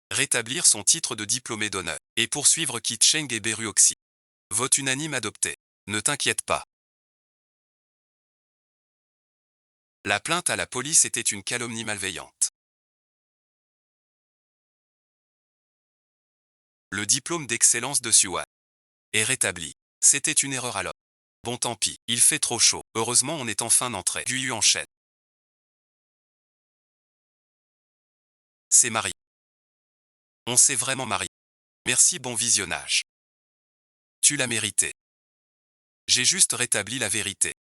Rétablir son titre de diplômé d'honneur. Et poursuivre Kit Cheng et Beruoxy. Vote unanime adopté. Ne t'inquiète pas. La plainte à la police était une calomnie malveillante. Le diplôme d'excellence de Suwan est rétabli. C'était une erreur alors. Bon tant pis, il fait trop chaud. Heureusement on est enfin entré. Guyu enchaîne. C'est marié. On s'est vraiment marié. Merci, bon visionnage. Tu l'as mérité. J'ai juste rétabli la vérité.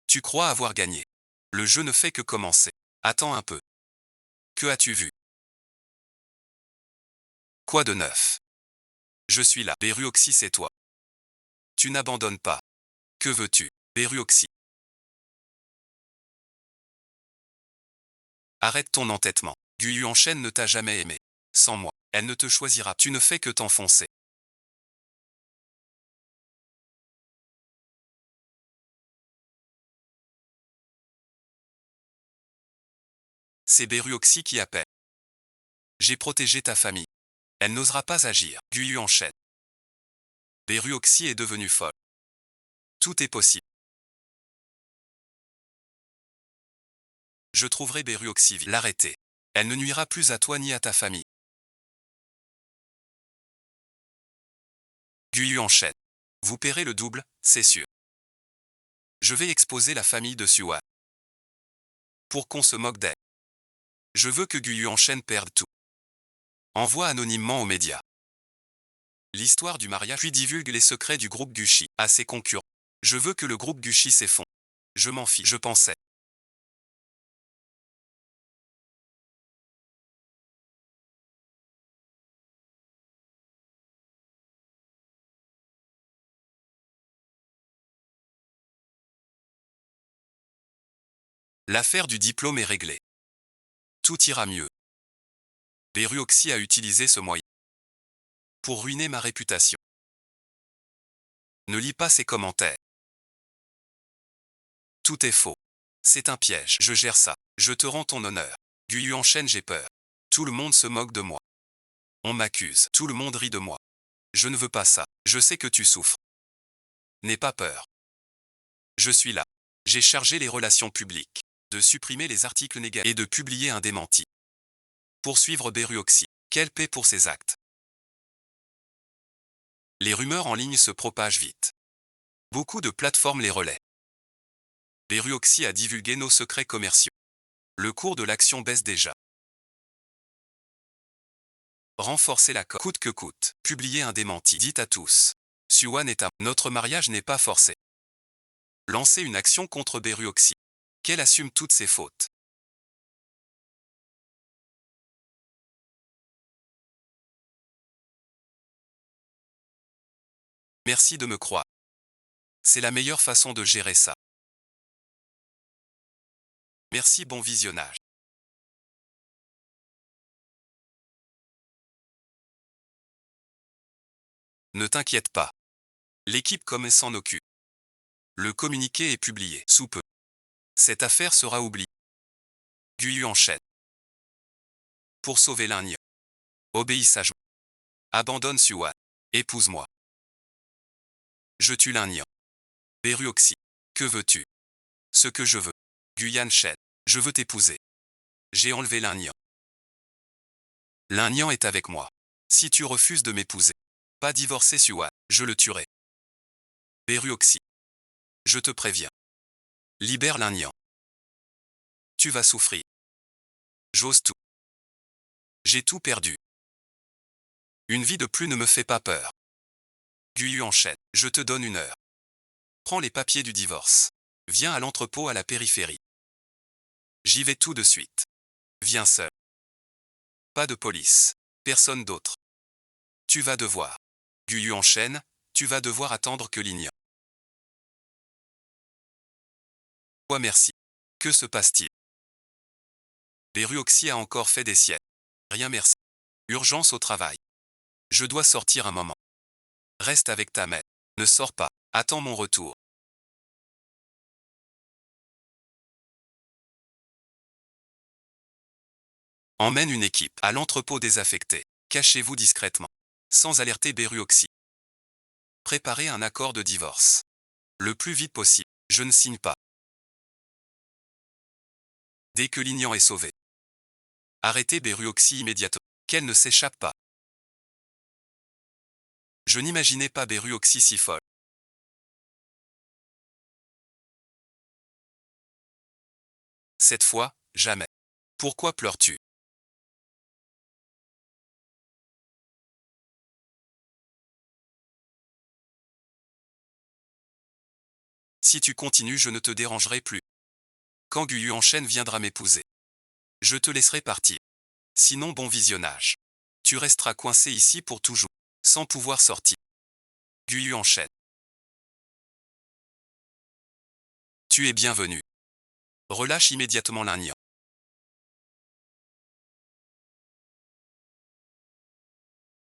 Tu crois avoir gagné. Le jeu ne fait que commencer. Attends un peu. Que as-tu vu? Quoi de neuf? Je suis là. Beruoxy, c'est toi. Tu n'abandonnes pas. Que veux-tu? Beruoxy. Arrête ton entêtement. Guyu enchaîne ne t'a jamais aimé. Sans moi, elle ne te choisira. Tu ne fais que t'enfoncer. C'est Beruoxy qui appelle. J'ai protégé ta famille. Elle n'osera pas agir. Guyu enchaîne. Beruoxy est devenue folle. Tout est possible. Je trouverai Beruoxy vite. L'arrêter. Elle ne nuira plus à toi ni à ta famille. Guyu enchaîne. Vous paierez le double, c'est sûr. Je vais exposer la famille de Suwan. Pour qu'on se moque d'elle. Je veux que Guyu enchaîne perde tout. Envoie anonymement aux médias l'histoire du mariage puis divulgue les secrets du groupe Gucci à ses concurrents. Je veux que le groupe Gucci s'effondre. Je m'en fiche, je pensais. L'affaire du diplôme est réglée. Tout ira mieux. Beruoxy a utilisé ce moyen pour ruiner ma réputation. Ne lis pas ses commentaires. Tout est faux. C'est un piège. Je gère ça. Je te rends ton honneur. Guyu enchaîne, j'ai peur. Tout le monde se moque de moi. On m'accuse. Tout le monde rit de moi. Je ne veux pas ça. Je sais que tu souffres. N'aie pas peur. Je suis là. J'ai chargé les relations publiques de supprimer les articles négatifs et de publier un démenti. Poursuivre Beruoxy. Quelle paix pour ses actes. Les rumeurs en ligne se propagent vite. Beaucoup de plateformes les relaient. Beruoxy a divulgué nos secrets commerciaux. Le cours de l'action baisse déjà. Renforcer la cote que coûte. Publier un démenti. Dites à tous. Suwan est à. Notre mariage n'est pas forcé. Lancer une action contre Beruoxy. Qu'elle assume toutes ses fautes. Merci de me croire. C'est la meilleure façon de gérer ça. Merci, bon visionnage. Ne t'inquiète pas. L'équipe comme s'en occupe. Le communiqué est publié sous peu. Cette affaire sera oubliée. Guyu enchaîne. Pour sauver l'Agnon. Obéis sagement. Abandonne Suwan. Épouse-moi. Je tue l'Agnon. Beruoxy. Que veux-tu? Ce que je veux. Guyane Shen. Je veux t'épouser. J'ai enlevé Lin Nian. Lin Nian est avec moi. Si tu refuses de m'épouser, pas divorcer Suan, je le tuerai. Beruoxy. Je te préviens. Libère Lin Nian. Tu vas souffrir. J'ose tout. J'ai tout perdu. Une vie de plus ne me fait pas peur. Guyu enchaîne. Je te donne 1 heure. Prends les papiers du divorce. Viens à l'entrepôt à la périphérie. J'y vais tout de suite. Viens seul. Pas de police. Personne d'autre. Tu vas devoir. Guyu enchaîne. Tu vas devoir attendre que Lin Nian. Quoi merci. Que se passe-t-il? Beruoxy a encore fait des siècles. Rien merci. Urgence au travail. Je dois sortir un moment. Reste avec ta mère. Ne sors pas. Attends mon retour. Emmène une équipe à l'entrepôt désaffecté. Cachez-vous discrètement. Sans alerter Beruoxy. Préparez un accord de divorce. Le plus vite possible. Je ne signe pas. Dès que Lin Nian est sauvé. Arrêtez Beruoxy immédiatement. Qu'elle ne s'échappe pas. Je n'imaginais pas Beruoxy si folle. Cette fois, jamais. Pourquoi pleures-tu? Si tu continues, je ne te dérangerai plus. Quand Guyu enchaîne viendra m'épouser. Je te laisserai partir. Sinon, bon visionnage. Tu resteras coincé ici pour toujours, sans pouvoir sortir. Guyu enchaîne. Tu es bienvenu. Relâche immédiatement Lin Nian.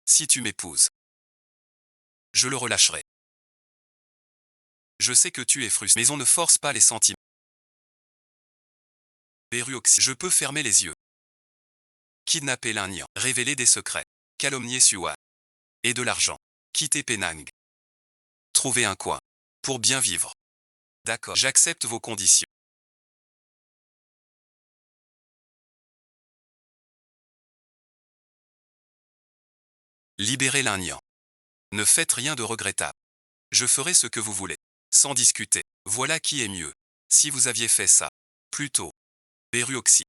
Si tu m'épouses, je le relâcherai. Je sais que tu es frustré, mais on ne force pas les sentiments. Beruoxy, je peux fermer les yeux. Kidnapper Lin Nian, révéler des secrets, calomnier Suan. Et de l'argent. Quitter Penang. Trouver un coin. Pour bien vivre. D'accord, j'accepte vos conditions. Libérez Lin Nian. Ne faites rien de regrettable. Je ferai ce que vous voulez. Sans discuter. Voilà qui est mieux. Si vous aviez fait ça. Plus tôt. Beruoxy.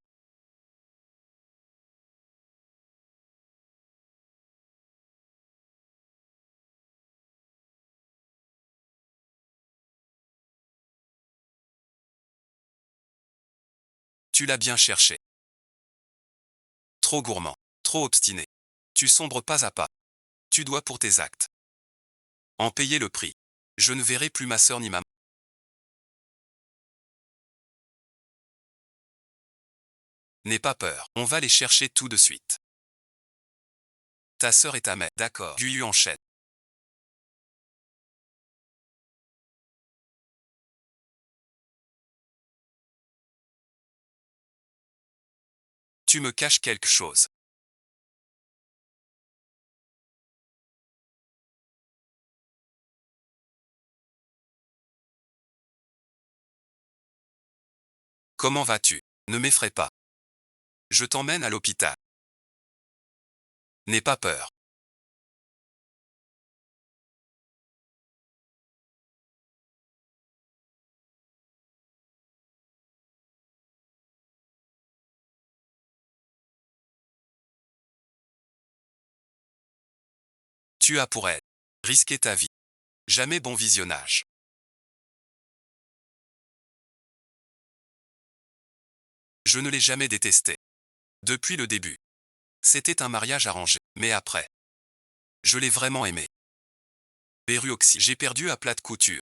Tu l'as bien cherché. Trop gourmand. Trop obstiné. Tu sombres pas à pas. Tu dois pour tes actes en payer le prix. Je ne verrai plus ma sœur ni ma maman. N'aie pas peur. On va les chercher tout de suite. Ta sœur et ta mère. D'accord. Guyu enchaîne. Tu me caches quelque chose. Comment vas-tu? Ne m'effraie pas. Je t'emmène à l'hôpital. N'aie pas peur. Tu as pour elle risqué ta vie. Jamais bon visionnage. Je ne l'ai jamais détesté. Depuis le début. C'était un mariage arrangé. Mais après. Je l'ai vraiment aimé. Beruoxy. J'ai perdu à plate couture.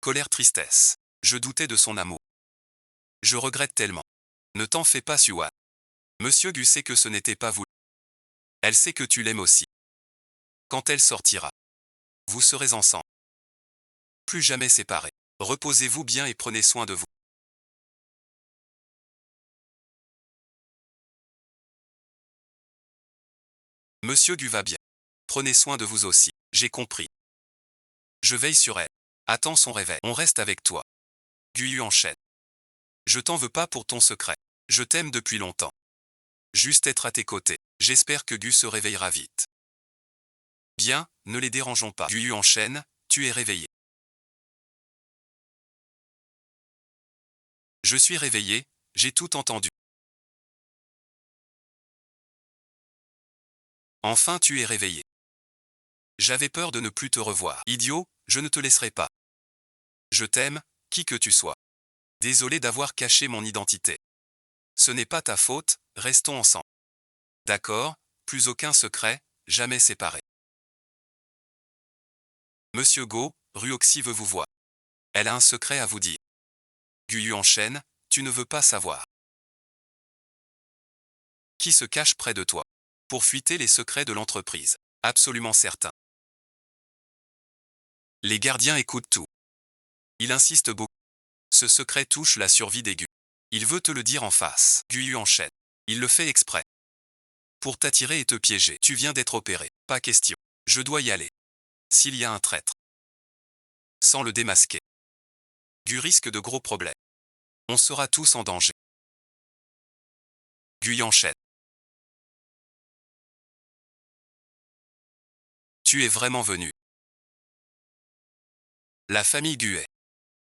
Colère, tristesse. Je doutais de son amour. Je regrette tellement. Ne t'en fais pas, Suan. Monsieur Gu sait que ce n'était pas voulu. Elle sait que tu l'aimes aussi. Quand elle sortira, vous serez ensemble. Plus jamais séparés. Reposez-vous bien et prenez soin de vous. Monsieur Gu va bien. Prenez soin de vous aussi. J'ai compris. Je veille sur elle. Attends son réveil. On reste avec toi. Gu enchaîne. Je t'en veux pas pour ton secret. Je t'aime depuis longtemps. Juste être à tes côtés. J'espère que Gu se réveillera vite. Bien, ne les dérangeons pas. Gu enchaîne, tu es réveillé. Je suis réveillé, j'ai tout entendu. Enfin tu es réveillé. J'avais peur de ne plus te revoir. Idiot, je ne te laisserai pas. Je t'aime, qui que tu sois. Désolé d'avoir caché mon identité. Ce n'est pas ta faute, restons ensemble. D'accord, plus aucun secret, jamais séparés. Monsieur Go, Ruoxy veut vous voir. Elle a un secret à vous dire. Gu enchaîne, tu ne veux pas savoir. Qui se cache près de toi pour fuiter les secrets de l'entreprise? Absolument certain. Les gardiens écoutent tout. Il insiste beaucoup. Ce secret touche la survie des Gu. Il veut te le dire en face. Gu enchaîne. Il le fait exprès. Pour t'attirer et te piéger. Tu viens d'être opéré. Pas question. Je dois y aller. S'il y a un traître. Sans le démasquer. Gu risque de gros problèmes. On sera tous en danger. Gu enchaîne. Tu es vraiment venu. La famille Gu est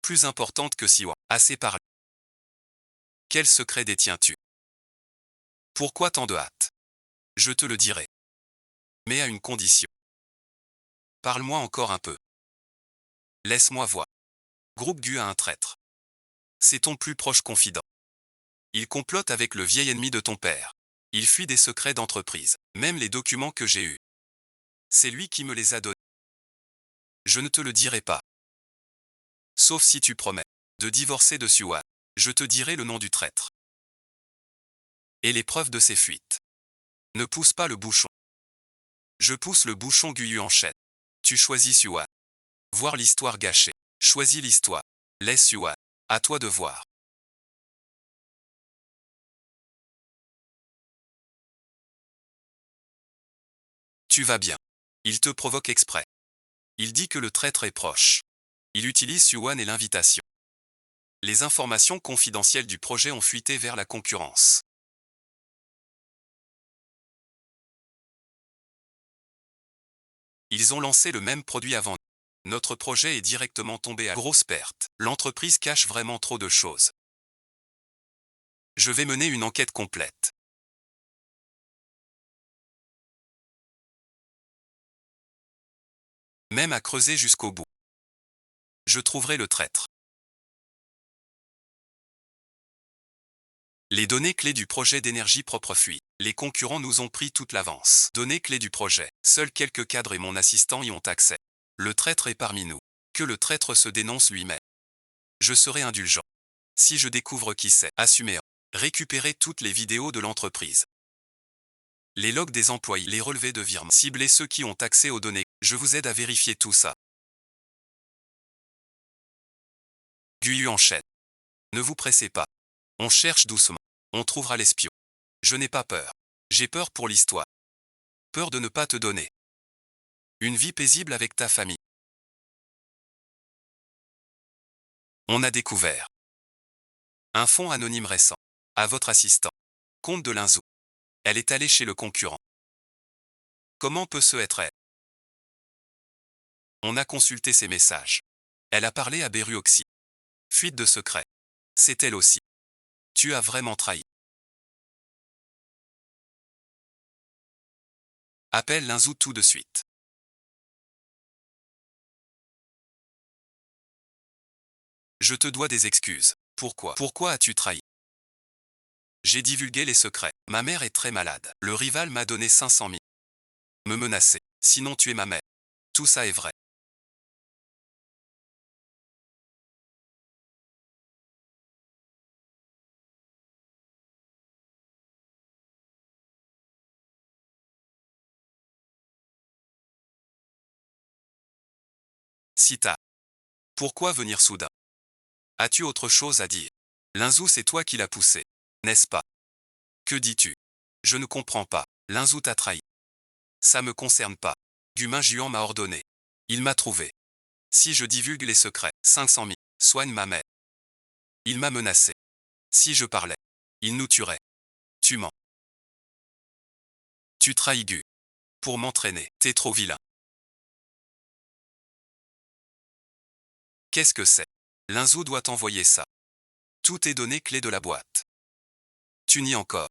plus importante que Siwa. Assez parlé. Quel secret détiens-tu? Pourquoi tant de hâte? Je te le dirai. Mais à une condition. Parle-moi encore un peu. Laisse-moi voir. Groupe Gu a un traître. C'est ton plus proche confident. Il complote avec le vieil ennemi de ton père. Il fuit des secrets d'entreprise, même les documents que j'ai eus. C'est lui qui me les a donnés. Je ne te le dirai pas. Sauf si tu promets de divorcer de Suan. Je te dirai le nom du traître. Et les preuves de ses fuites. Ne pousse pas le bouchon. Je pousse le bouchon, Gu enchaîne. Tu choisis Suan. Voir l'histoire gâchée. Choisis l'histoire. Laisse Suan. À toi de voir. Tu vas bien. Il te provoque exprès. Il dit que le traître est proche. Il utilise Suan et l'invitation. Les informations confidentielles du projet ont fuité vers la concurrence. Ils ont lancé le même produit avant. Notre projet est directement tombé à grosse perte. L'entreprise cache vraiment trop de choses. Je vais mener une enquête complète. Même à creuser jusqu'au bout. Je trouverai le traître. Les données clés du projet d'énergie propre fuient. Les concurrents nous ont pris toute l'avance. Données clés du projet. Seuls quelques cadres et mon assistant y ont accès. Le traître est parmi nous. Que le traître se dénonce lui-même. Je serai indulgent. Si je découvre qui c'est, assumez. Récupérez toutes les vidéos de l'entreprise. Les logs des employés, les relevés de virements. Ciblez ceux qui ont accès aux données. Je vous aide à vérifier tout ça. Gu enchaîne. Ne vous pressez pas. On cherche doucement. On trouvera l'espion. Je n'ai pas peur. J'ai peur pour l'histoire. Peur de ne pas te donner une vie paisible avec ta famille. On a découvert un fonds anonyme récent. À votre assistant. Comte de Linzou. Elle est allée chez le concurrent. Comment peut ce être elle? On a consulté ses messages. Elle a parlé à Beruoxy. Fuite de secret. C'est elle aussi. Tu as vraiment trahi. Appelle Linzou tout de suite. Je te dois des excuses. Pourquoi? Pourquoi as-tu trahi? J'ai divulgué les secrets. Ma mère est très malade. Le rival m'a donné 500 000. Me menacer. Sinon tu es ma mère. Tout ça est vrai. Sita. Pourquoi venir soudain? As-tu autre chose à dire? Linzou, c'est toi qui l'as poussé, n'est-ce pas? Que dis-tu? Je ne comprends pas. Linzou t'a trahi. Ça me concerne pas. Gumin Juan m'a ordonné. Il m'a trouvé. Si je divulgue les secrets, 500 000, soigne ma mère. Il m'a menacé. Si je parlais, il nous tuerait. Tu mens. Tu trahis Gu. Pour m'entraîner, t'es trop vilain. Qu'est-ce que c'est? Linzou doit t'envoyer ça. Tout est donné clé de la boîte. Tu nies encore.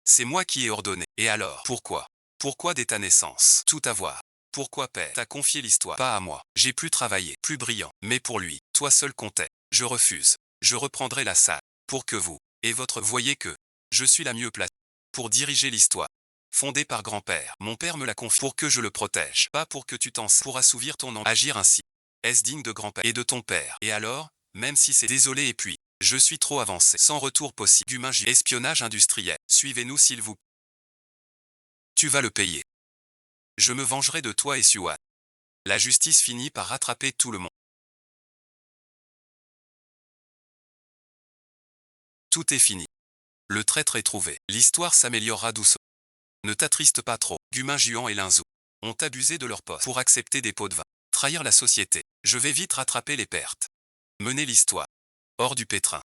C'est moi qui ai ordonné. Et alors, pourquoi? Pourquoi dès ta naissance? Tout avoir. Pourquoi père t'a confié l'histoire? Pas à moi. J'ai plus travaillé, plus brillant. Mais pour lui, toi seul comptais. Je refuse. Je reprendrai la salle. Pour que vous, et votre voyez que, je suis la mieux placée. Pour diriger l'histoire. Fondée par grand-père. Mon père me l'a confié pour que je le protège. Pas pour que tu t'en sers. Pour assouvir ton agir ainsi. Est-ce digne de grand-père et de ton père? Et alors, même si c'est désolé et puis, je suis trop avancé. Sans retour possible. Gumin J. Espionnage industriel. Suivez-nous s'il vous plaît. Tu vas le payer. Je me vengerai de toi et Suan. La justice finit par rattraper tout le monde. Tout est fini. Le traître est trouvé. L'histoire s'améliorera doucement. Ne t'attriste pas trop. Gumin Juan et Linzou ont abusé de leur poste pour accepter des pots de vin. Trahir la société. Je vais vite rattraper les pertes. Mener l'histoire. Hors du pétrin.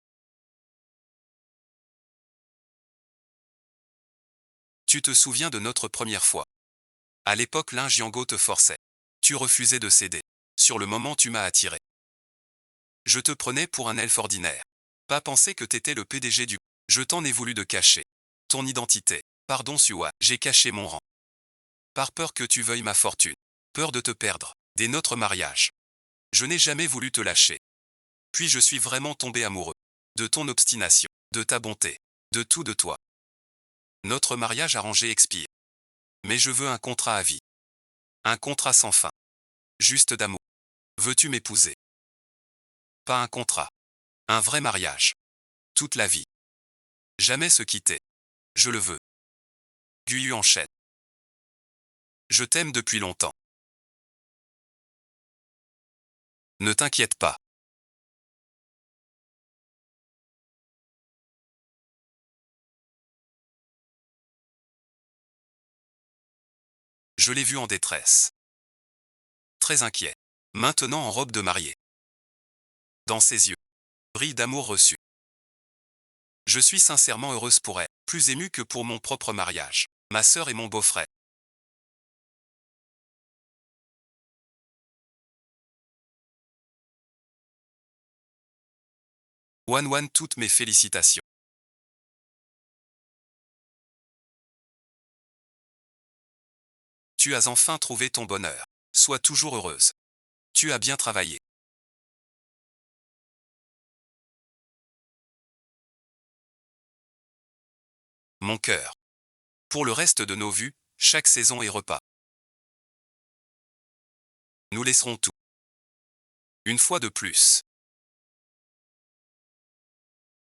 Tu te souviens de notre première fois. À l'époque, Lin Jiango te forçait. Tu refusais de céder. Sur le moment, tu m'as attiré. Je te prenais pour un elfe ordinaire. Pas penser que t'étais le PDG du... Je t'en ai voulu de cacher ton identité. Pardon Sua, j'ai caché mon rang. Par peur que tu veuilles ma fortune. Peur de te perdre. Dès notre mariage. Je n'ai jamais voulu te lâcher. Puis je suis vraiment tombé amoureux. De ton obstination. De ta bonté. De tout de toi. Notre mariage arrangé expire. Mais je veux un contrat à vie. Un contrat sans fin. Juste d'amour. Veux-tu m'épouser? Pas un contrat. Un vrai mariage. Toute la vie. Jamais se quitter. Je le veux. Guyu enchaîne. Je t'aime depuis longtemps. Ne t'inquiète pas. Je l'ai vu en détresse. Très inquiet. Maintenant en robe de mariée. Dans ses yeux. Brille d'amour reçu. Je suis sincèrement heureuse pour elle. Plus émue que pour mon propre mariage. Ma sœur et mon beau-frère. Wan, toutes mes félicitations. Tu as enfin trouvé ton bonheur. Sois toujours heureuse. Tu as bien travaillé. Mon cœur. Pour le reste de nos vues, chaque saison et repas. Nous laisserons tout. Une fois de plus.